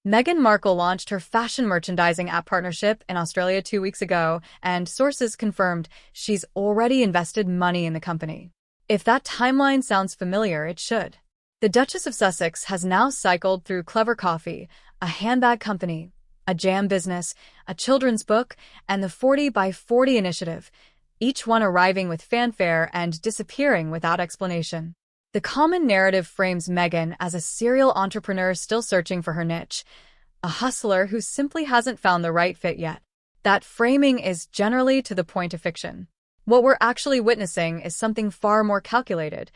Meghan Markle launched her fashion merchandising app partnership in Australia 2 weeks ago, and sources confirmed she's already invested money in the company. If that timeline sounds familiar, it should. The Duchess of Sussex has now cycled through Clever Coffee, a handbag company, a jam business, a children's book, and the 40 by 40 initiative, each one arriving with fanfare and disappearing without explanation. The common narrative frames Meghan as a serial entrepreneur still searching for her niche, a hustler who simply hasn't found the right fit yet. That framing is generally to the point of fiction. What we're actually witnessing is something far more calculated,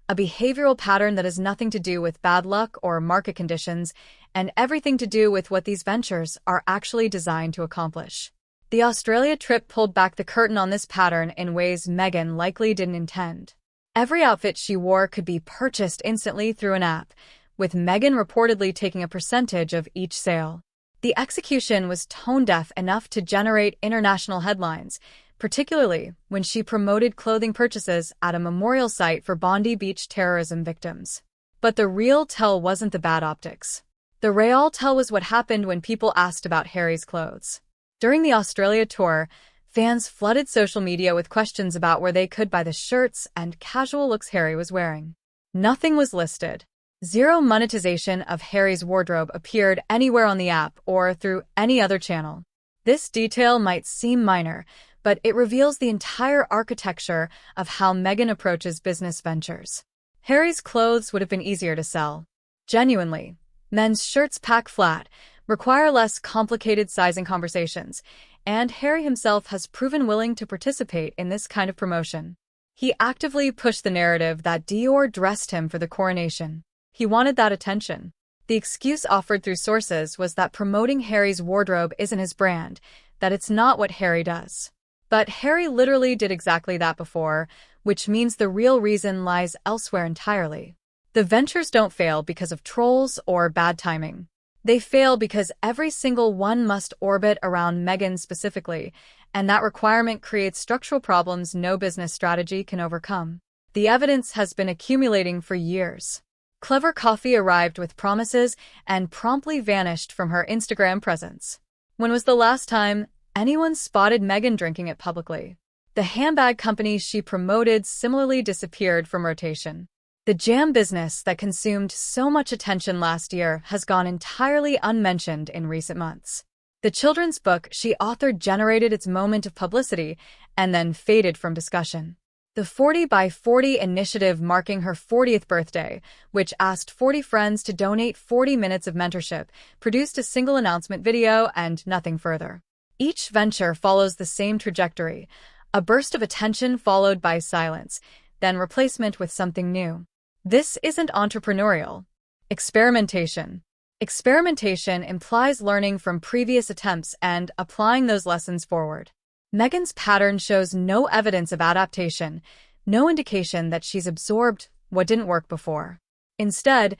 a behavioral pattern that has nothing to do with bad luck or market conditions, and everything to do with what these ventures are actually designed to accomplish. The Australia trip pulled back the curtain on this pattern in ways Meghan likely didn't intend. Every outfit she wore could be purchased instantly through an app, with Meghan reportedly taking a percentage of each sale. The execution was tone-deaf enough to generate international headlines, particularly when she promoted clothing purchases at a memorial site for Bondi Beach terrorism victims. But the real tell wasn't the bad optics. The real tell was what happened when people asked about Harry's clothes. During the Australia tour, fans flooded social media with questions about where they could buy the shirts and casual looks Harry was wearing. Nothing was listed. Zero monetization of Harry's wardrobe appeared anywhere on the app or through any other channel. This detail might seem minor, but it reveals the entire architecture of how Meghan approaches business ventures. Harry's clothes would have been easier to sell. Genuinely, men's shirts pack flat, require less complicated sizing conversations, and Harry himself has proven willing to participate in this kind of promotion. He actively pushed the narrative that Dior dressed him for the coronation. He wanted that attention. The excuse offered through sources was that promoting Harry's wardrobe isn't his brand, that it's not what Harry does. But Harry literally did exactly that before, which means the real reason lies elsewhere entirely. The ventures don't fail because of trolls or bad timing. They fail because every single one must orbit around Meghan specifically, and that requirement creates structural problems no business strategy can overcome. The evidence has been accumulating for years. Clever Coffee arrived with promises and promptly vanished from her Instagram presence. When was the last time anyone spotted Meghan drinking it publicly? The handbag company she promoted similarly disappeared from rotation. The jam business that consumed so much attention last year has gone entirely unmentioned in recent months. The children's book she authored generated its moment of publicity and then faded from discussion. The 40 by 40 initiative marking her 40th birthday, which asked 40 friends to donate 40 minutes of mentorship, produced a single announcement video and nothing further. Each venture follows the same trajectory, a burst of attention followed by silence, then replacement with something new. This isn't entrepreneurial. Experimentation. Experimentation implies learning from previous attempts and applying those lessons forward. Meghan's pattern shows no evidence of adaptation, no indication that she's absorbed what didn't work before. Instead,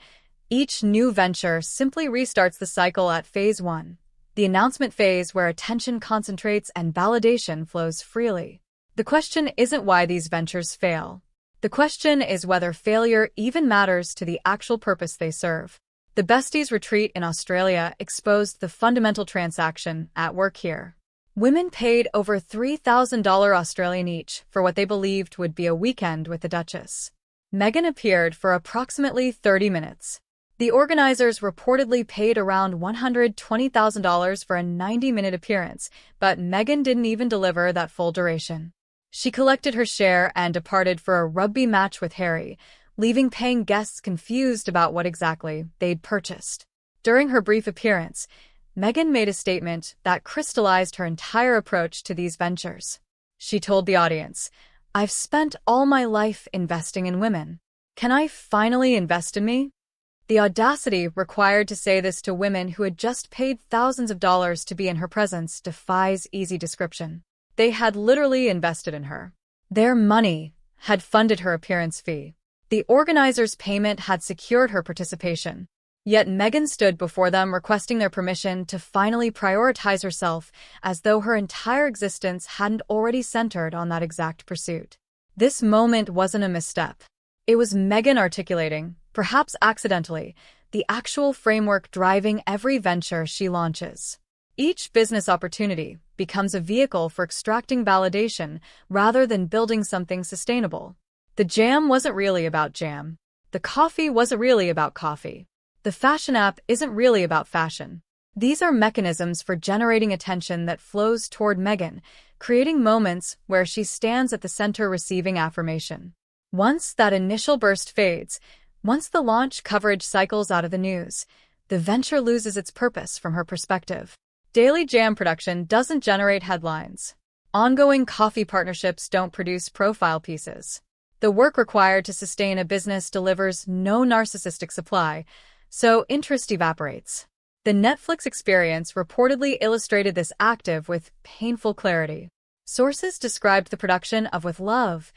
each new venture simply restarts the cycle at phase 1, the announcement phase where attention concentrates and validation flows freely. The question isn't why these ventures fail. The question is whether failure even matters to the actual purpose they serve. The Besties retreat in Australia exposed the fundamental transaction at work here. Women paid over $3,000 Australian each for what they believed would be a weekend with the Duchess. Meghan appeared for approximately 30 minutes. The organizers reportedly paid around $120,000 for a 90-minute appearance, but Meghan didn't even deliver that full duration. She collected her share and departed for a rugby match with Harry, leaving paying guests confused about what exactly they'd purchased. During her brief appearance, Meghan made a statement that crystallized her entire approach to these ventures. She told the audience, "I've spent all my life investing in women. Can I finally invest in me?" The audacity required to say this to women who had just paid thousands of dollars to be in her presence defies easy description. They had literally invested in her. Their money had funded her appearance fee. The organizers' payment had secured her participation. Yet Meghan stood before them requesting their permission to finally prioritize herself as though her entire existence hadn't already centered on that exact pursuit. This moment wasn't a misstep. It was Meghan articulating, perhaps accidentally, the actual framework driving every venture she launches. Each business opportunity becomes a vehicle for extracting validation rather than building something sustainable. The jam wasn't really about jam. The coffee wasn't really about coffee. The fashion app isn't really about fashion. These are mechanisms for generating attention that flows toward Meghan, creating moments where she stands at the center receiving affirmation. Once that initial burst fades, once the launch coverage cycles out of the news, the venture loses its purpose from her perspective. Daily jam production doesn't generate headlines. Ongoing coffee partnerships don't produce profile pieces. The work required to sustain a business delivers no narcissistic supply, so interest evaporates. The Netflix experience reportedly illustrated this active with painful clarity. Sources described the production of With Love,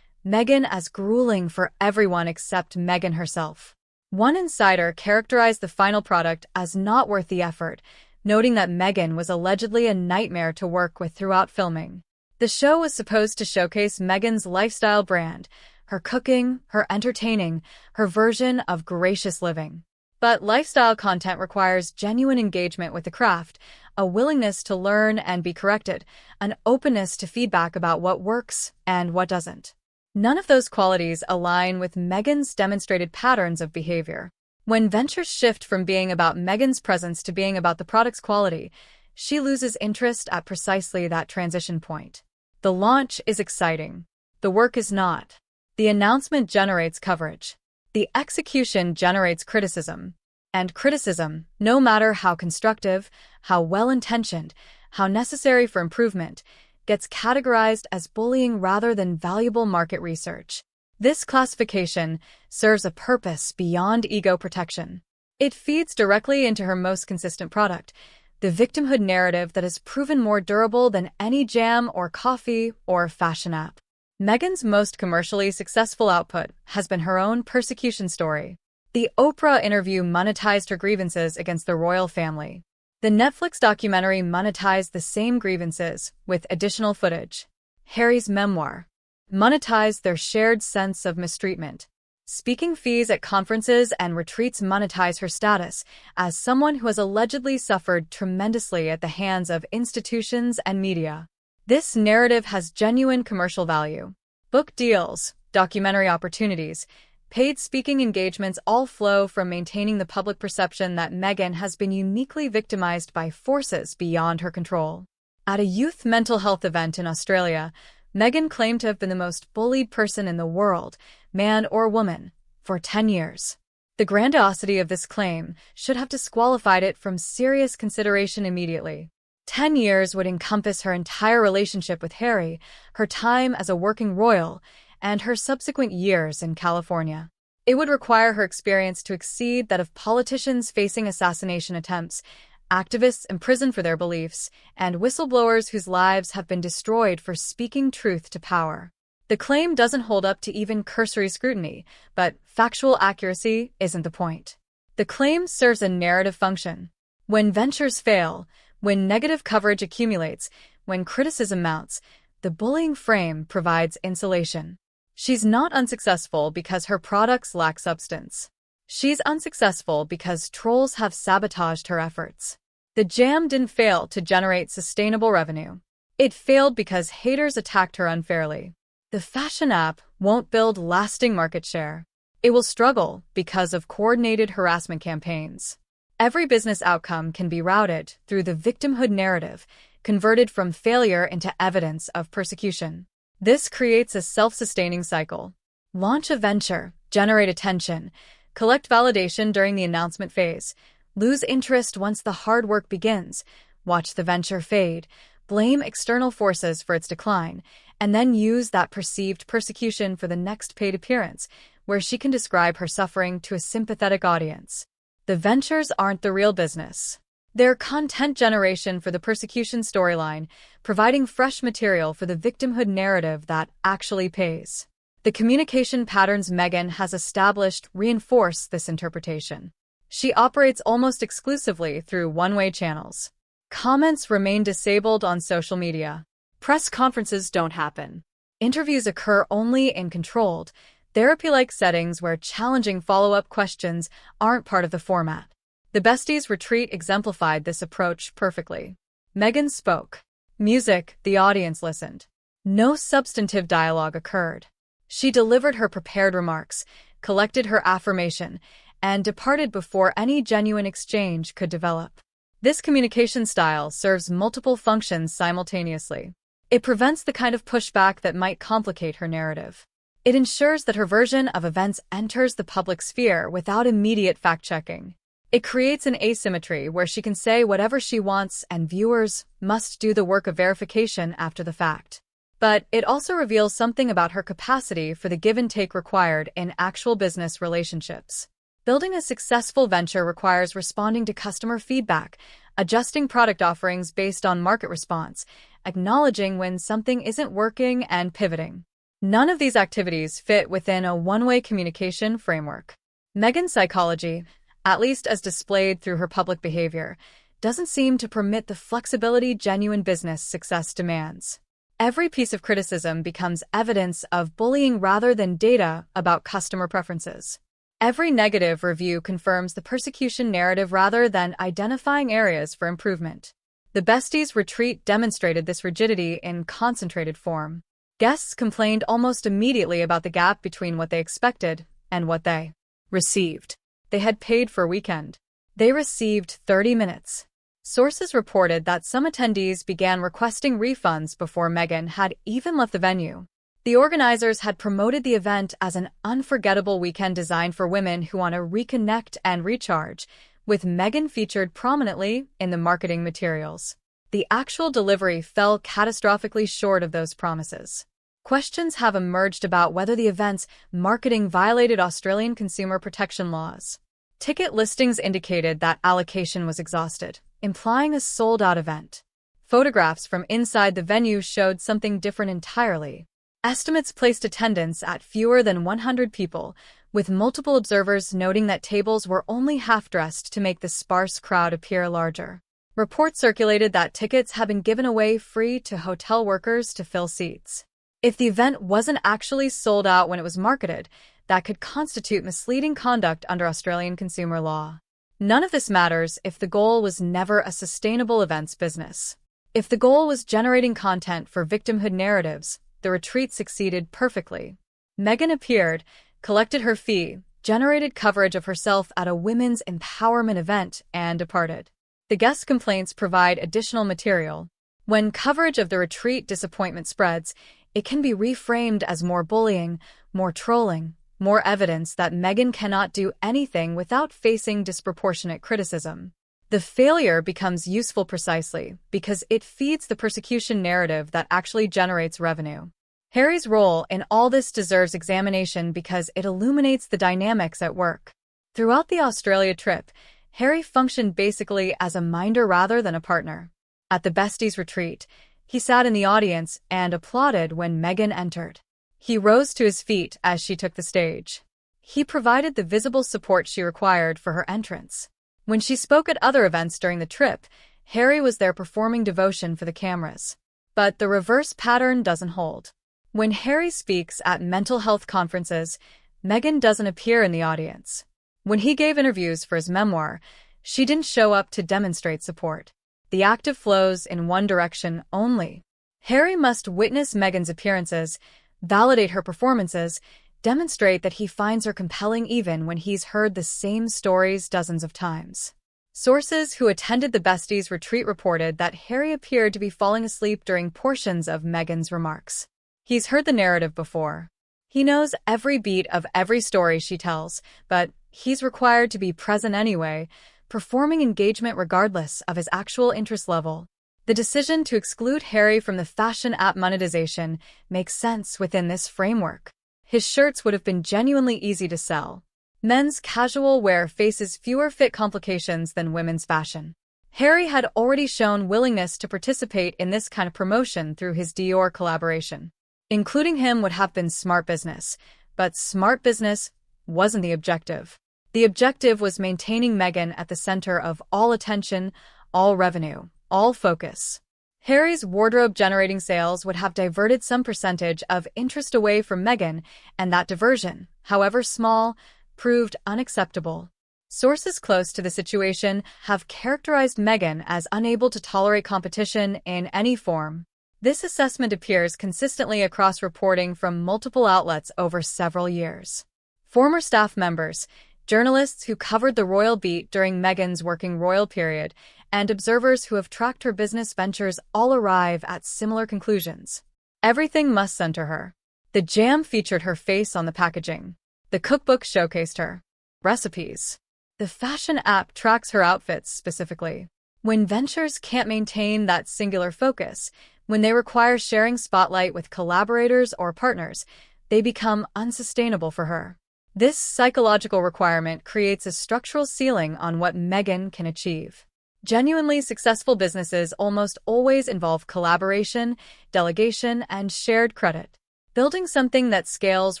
Meghan as grueling for everyone except Meghan herself. One insider characterized the final product as not worth the effort, noting that Meghan was allegedly a nightmare to work with throughout filming. The show was supposed to showcase Meghan's lifestyle brand, her cooking, her entertaining, her version of gracious living. But lifestyle content requires genuine engagement with the craft, a willingness to learn and be corrected, an openness to feedback about what works and what doesn't. None of those qualities align with Meghan's demonstrated patterns of behavior. When ventures shift from being about Meghan's presence to being about the product's quality, she loses interest at precisely that transition point. The launch is exciting. The work is not. The announcement generates coverage. The execution generates criticism. And criticism, no matter how constructive, how well-intentioned, how necessary for improvement, gets categorized as bullying rather than valuable market research. This classification serves a purpose beyond ego protection. It feeds directly into her most consistent product, the victimhood narrative that has proven more durable than any jam or coffee or fashion app. Meghan's most commercially successful output has been her own persecution story. The Oprah interview monetized her grievances against the royal family. The Netflix documentary monetized the same grievances with additional footage. Harry's memoir monetized their shared sense of mistreatment. Speaking fees at conferences and retreats monetize her status as someone who has allegedly suffered tremendously at the hands of institutions and media. This narrative has genuine commercial value. Book deals, documentary opportunities, paid speaking engagements all flow from maintaining the public perception that Meghan has been uniquely victimized by forces beyond her control. At a youth mental health event in Australia, Meghan claimed to have been the most bullied person in the world, man or woman, for 10 years. The grandiosity of this claim should have disqualified it from serious consideration immediately. 10 years would encompass her entire relationship with Harry, her time as a working royal, and her subsequent years in California. It would require her experience to exceed that of politicians facing assassination attempts, activists imprisoned for their beliefs, and whistleblowers whose lives have been destroyed for speaking truth to power. The claim doesn't hold up to even cursory scrutiny, but factual accuracy isn't the point. The claim serves a narrative function. When ventures fail, when negative coverage accumulates, when criticism mounts, the bullying frame provides insulation. She's not unsuccessful because her products lack substance. She's unsuccessful because trolls have sabotaged her efforts. The jam didn't fail to generate sustainable revenue. It failed because haters attacked her unfairly. The fashion app won't build lasting market share. It will struggle because of coordinated harassment campaigns. Every business outcome can be routed through the victimhood narrative, converted from failure into evidence of persecution. This creates a self-sustaining cycle. Launch a venture, generate attention, collect validation during the announcement phase, lose interest once the hard work begins, watch the venture fade, blame external forces for its decline, and then use that perceived persecution for the next paid appearance, where she can describe her suffering to a sympathetic audience. The ventures aren't the real business. They're content generation for the persecution storyline, providing fresh material for the victimhood narrative that actually pays. The communication patterns Meghan has established reinforce this interpretation. She operates almost exclusively through one-way channels. Comments remain disabled on social media. Press conferences don't happen. Interviews occur only in controlled, therapy-like settings where challenging follow-up questions aren't part of the format. The Besties retreat exemplified this approach perfectly. Meghan spoke. Music, the audience listened. No substantive dialogue occurred. She delivered her prepared remarks, collected her affirmation, and departed before any genuine exchange could develop. This communication style serves multiple functions simultaneously. It prevents the kind of pushback that might complicate her narrative. It ensures that her version of events enters the public sphere without immediate fact-checking. It creates an asymmetry where she can say whatever she wants and viewers must do the work of verification after the fact. But it also reveals something about her capacity for the give and take required in actual business relationships. Building a successful venture requires responding to customer feedback, adjusting product offerings based on market response, acknowledging when something isn't working, and pivoting. None of these activities fit within a one-way communication framework. Meghan's psychology, at least as displayed through her public behavior, doesn't seem to permit the flexibility genuine business success demands. Every piece of criticism becomes evidence of bullying rather than data about customer preferences. Every negative review confirms the persecution narrative rather than identifying areas for improvement. The Besties retreat demonstrated this rigidity in concentrated form. Guests complained almost immediately about the gap between what they expected and what they received. They had paid for a weekend. They received 30 minutes. Sources reported that some attendees began requesting refunds before Meghan had even left the venue. The organizers had promoted the event as an unforgettable weekend designed for women who want to reconnect and recharge, with Meghan featured prominently in the marketing materials. The actual delivery fell catastrophically short of those promises. Questions have emerged about whether the event's marketing violated Australian consumer protection laws. Ticket listings indicated that allocation was exhausted, implying a sold-out event. Photographs from inside the venue showed something different entirely. Estimates placed attendance at fewer than 100 people, with multiple observers noting that tables were only half-dressed to make the sparse crowd appear larger. Reports circulated that tickets had been given away free to hotel workers to fill seats. If the event wasn't actually sold out when it was marketed, that could constitute misleading conduct under Australian consumer law. None of this matters if the goal was never a sustainable events business. If the goal was generating content for victimhood narratives, the retreat succeeded perfectly. Meghan appeared, collected her fee, generated coverage of herself at a women's empowerment event, and departed. The guest complaints provide additional material. When coverage of the retreat disappointment spreads, it can be reframed as more bullying, more trolling, more evidence that Meghan cannot do anything without facing disproportionate criticism. The failure becomes useful precisely because it feeds the persecution narrative that actually generates revenue. Harry's role in all this deserves examination because it illuminates the dynamics at work. Throughout the Australia trip, Harry functioned basically as a minder rather than a partner. At the Besties retreat, he sat in the audience and applauded when Meghan entered. He rose to his feet as she took the stage. He provided the visible support she required for her entrance. When she spoke at other events during the trip, Harry was there performing devotion for the cameras. But the reverse pattern doesn't hold. When Harry speaks at mental health conferences, Meghan doesn't appear in the audience. When he gave interviews for his memoir, she didn't show up to demonstrate support. The active flows in one direction only. Harry must witness Meghan's appearances, validate her performances, demonstrate that he finds her compelling even when he's heard the same stories dozens of times. Sources who attended the Besties retreat reported that Harry appeared to be falling asleep during portions of Meghan's remarks. He's heard the narrative before. He knows every beat of every story she tells, but he's required to be present anyway, performing engagement regardless of his actual interest level. The decision to exclude Harry from the fashion app monetization makes sense within this framework. His shirts would have been genuinely easy to sell. Men's casual wear faces fewer fit complications than women's fashion. Harry had already shown willingness to participate in this kind of promotion through his Dior collaboration. Including him would have been smart business, but smart business wasn't the objective. The objective was maintaining Meghan at the center of all attention, all revenue, all focus. Harry's wardrobe-generating sales would have diverted some percentage of interest away from Meghan, and that diversion, however small, proved unacceptable. Sources close to the situation have characterized Meghan as unable to tolerate competition in any form. This assessment appears consistently across reporting from multiple outlets over several years. Former staff members, journalists who covered the royal beat during Meghan's working royal period, and observers who have tracked her business ventures all arrive at similar conclusions. Everything must center her. The jam featured her face on the packaging. The cookbook showcased her recipes. The fashion app tracks her outfits specifically. When ventures can't maintain that singular focus, when they require sharing spotlight with collaborators or partners, they become unsustainable for her. This psychological requirement creates a structural ceiling on what Meghan can achieve. Genuinely successful businesses almost always involve collaboration, delegation, and shared credit. Building something that scales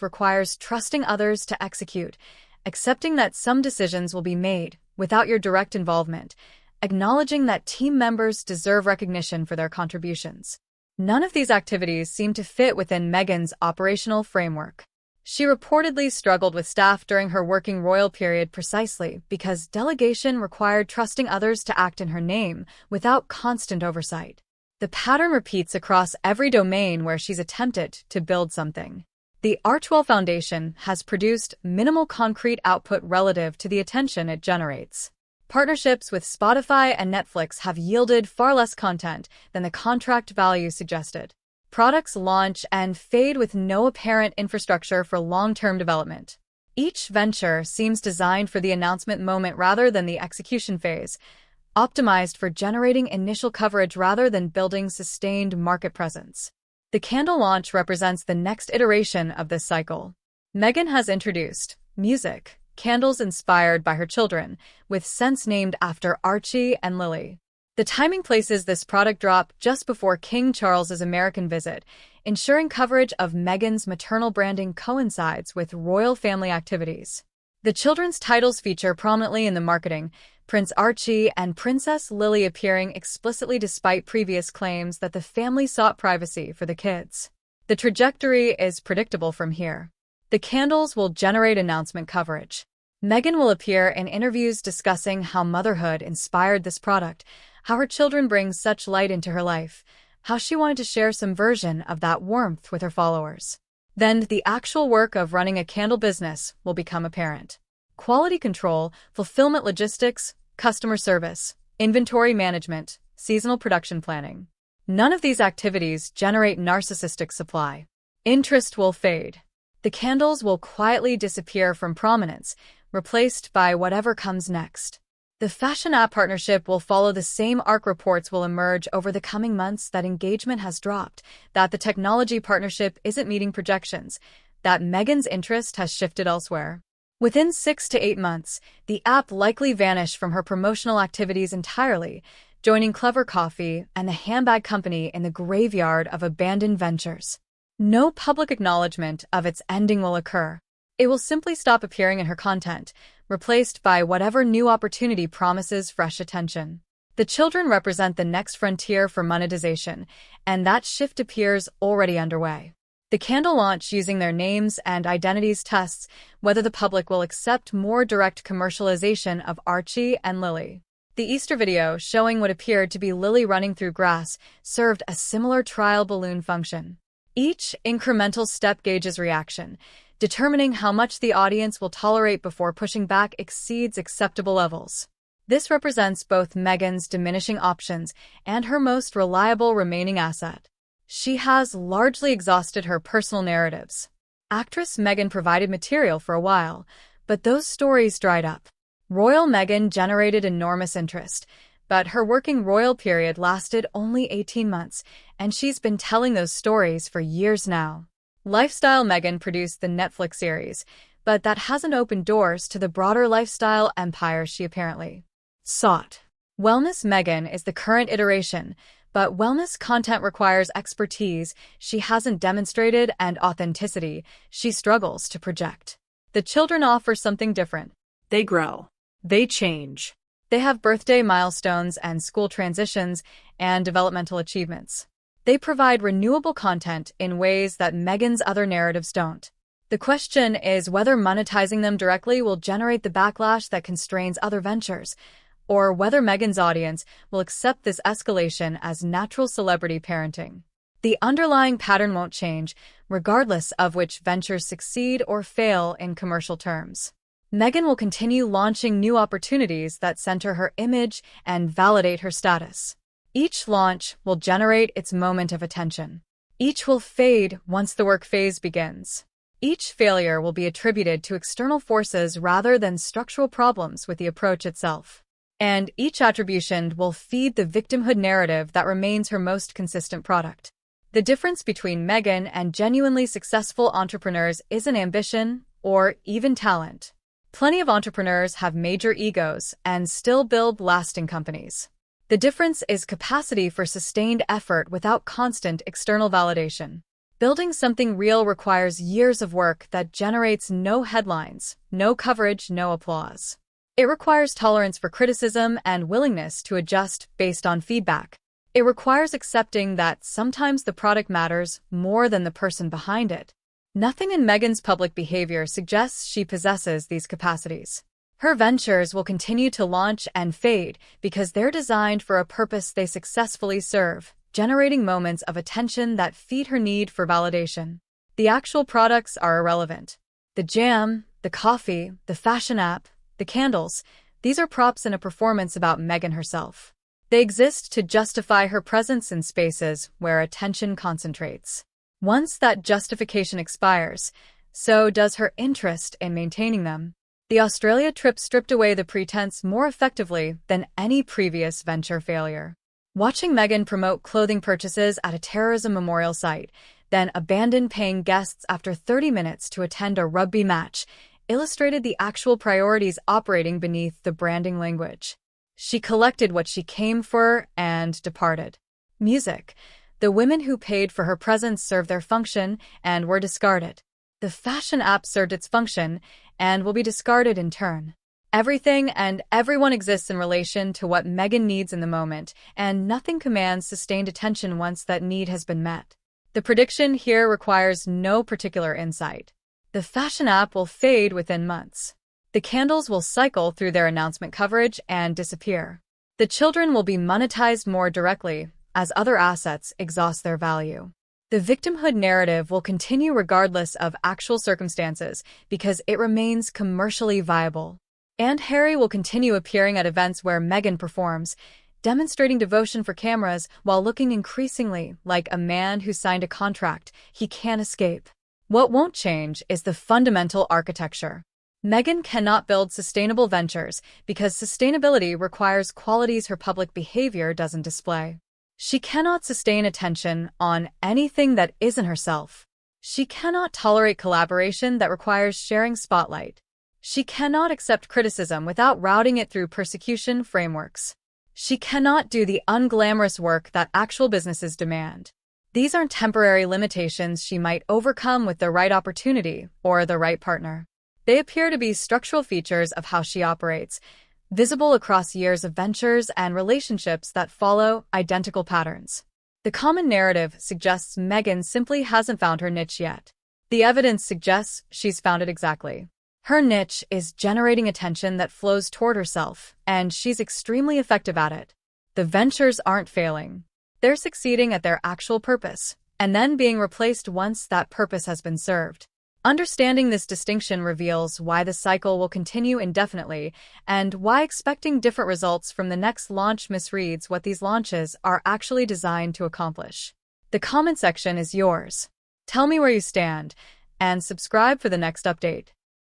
requires trusting others to execute, accepting that some decisions will be made without your direct involvement, acknowledging that team members deserve recognition for their contributions. None of these activities seem to fit within Meghan's operational framework. She reportedly struggled with staff during her working royal period precisely because delegation required trusting others to act in her name without constant oversight. The pattern repeats across every domain where she's attempted to build something. The Archewell Foundation has produced minimal concrete output relative to the attention it generates. Partnerships with Spotify and Netflix have yielded far less content than the contract value suggested. Products launch and fade with no apparent infrastructure for long-term development. Each venture seems designed for the announcement moment rather than the execution phase, optimized for generating initial coverage rather than building sustained market presence. The candle launch represents the next iteration of this cycle. Meghan has introduced music, candles inspired by her children, with scents named after Archie and Lily. The timing places this product drop just before King Charles's American visit, ensuring coverage of Meghan's maternal branding coincides with royal family activities. The children's titles feature prominently in the marketing, Prince Archie and Princess Lily appearing explicitly despite previous claims that the family sought privacy for the kids. The trajectory is predictable from here. The candles will generate announcement coverage. Meghan will appear in interviews discussing how motherhood inspired this product, how her children bring such light into her life, how she wanted to share some version of that warmth with her followers. Then the actual work of running a candle business will become apparent. Quality control, fulfillment logistics, customer service, inventory management, seasonal production planning. None of these activities generate narcissistic supply. Interest will fade. The candles will quietly disappear from prominence, replaced by whatever comes next. The fashion app partnership will follow the same arc. Reports will emerge over the coming months that engagement has dropped, that the technology partnership isn't meeting projections, that Meghan's interest has shifted elsewhere. Within 6 to 8 months, the app likely vanished from her promotional activities entirely, joining Clever Coffee and the handbag company in the graveyard of abandoned ventures. No public acknowledgement of its ending will occur. It will simply stop appearing in her content, replaced by whatever new opportunity promises fresh attention. The children represent the next frontier for monetization, and that shift appears already underway. The candle launch using their names and identities tests whether the public will accept more direct commercialization of Archie and Lily. The Easter video showing what appeared to be Lily running through grass served a similar trial balloon function. Each incremental step gauges reaction, determining how much the audience will tolerate before pushing back exceeds acceptable levels. This represents both Meghan's diminishing options and her most reliable remaining asset. She has largely exhausted her personal narratives. Actress Meghan provided material for a while, but those stories dried up. Royal Meghan generated enormous interest, but her working royal period lasted only 18 months, and she's been telling those stories for years now. Lifestyle Meghan produced the Netflix series, but that hasn't opened doors to the broader lifestyle empire she apparently sought. Wellness Meghan is the current iteration, but wellness content requires expertise she hasn't demonstrated and authenticity she struggles to project. The children offer something different. They grow. They change. They have birthday milestones and school transitions and developmental achievements. They provide renewable content in ways that Meghan's other narratives don't. The question is whether monetizing them directly will generate the backlash that constrains other ventures, or whether Meghan's audience will accept this escalation as natural celebrity parenting. The underlying pattern won't change, regardless of which ventures succeed or fail in commercial terms. Meghan will continue launching new opportunities that center her image and validate her status. Each launch will generate its moment of attention. Each will fade once the work phase begins. Each failure will be attributed to external forces rather than structural problems with the approach itself. And each attribution will feed the victimhood narrative that remains her most consistent product. The difference between Meghan and genuinely successful entrepreneurs isn't ambition or even talent. Plenty of entrepreneurs have major egos and still build lasting companies. The difference is capacity for sustained effort without constant external validation. Building something real requires years of work that generates no headlines, no coverage, no applause. It requires tolerance for criticism and willingness to adjust based on feedback. It requires accepting that sometimes the product matters more than the person behind it. Nothing in Meghan's public behavior suggests she possesses these capacities. Her ventures will continue to launch and fade because they're designed for a purpose they successfully serve, generating moments of attention that feed her need for validation. The actual products are irrelevant. The jam, the coffee, the fashion app, the candles, these are props in a performance about Meghan herself. They exist to justify her presence in spaces where attention concentrates. Once that justification expires, so does her interest in maintaining them. The Australia trip stripped away the pretense more effectively than any previous venture failure. Watching Meghan promote clothing purchases at a terrorism memorial site, then abandon paying guests after 30 minutes to attend a rugby match, illustrated the actual priorities operating beneath the branding language. She collected what she came for and departed. Music. The women who paid for her presence served their function and were discarded. The fashion app served its function and will be discarded in turn. Everything and everyone exists in relation to what Meghan needs in the moment, and nothing commands sustained attention once that need has been met. The prediction here requires no particular insight. The fashion app will fade within months. The candles will cycle through their announcement coverage and disappear. The children will be monetized more directly as other assets exhaust their value. The victimhood narrative will continue regardless of actual circumstances because it remains commercially viable. And Harry will continue appearing at events where Meghan performs, demonstrating devotion for cameras while looking increasingly like a man who signed a contract he can't escape. What won't change is the fundamental architecture. Meghan cannot build sustainable ventures because sustainability requires qualities her public behavior doesn't display. She cannot sustain attention on anything that isn't herself. She cannot tolerate collaboration that requires sharing spotlight. She cannot accept criticism without routing it through persecution frameworks. She cannot do the unglamorous work that actual businesses demand. These aren't temporary limitations she might overcome with the right opportunity or the right partner. They appear to be structural features of how she operates, visible across years of ventures and relationships that follow identical patterns. The common narrative suggests Meghan simply hasn't found her niche yet. The evidence suggests she's found it exactly. Her niche is generating attention that flows toward herself, and she's extremely effective at it. The ventures aren't failing. They're succeeding at their actual purpose, and then being replaced once that purpose has been served. Understanding this distinction reveals why the cycle will continue indefinitely and why expecting different results from the next launch misreads what these launches are actually designed to accomplish. The comment section is yours. Tell me where you stand, and subscribe for the next update.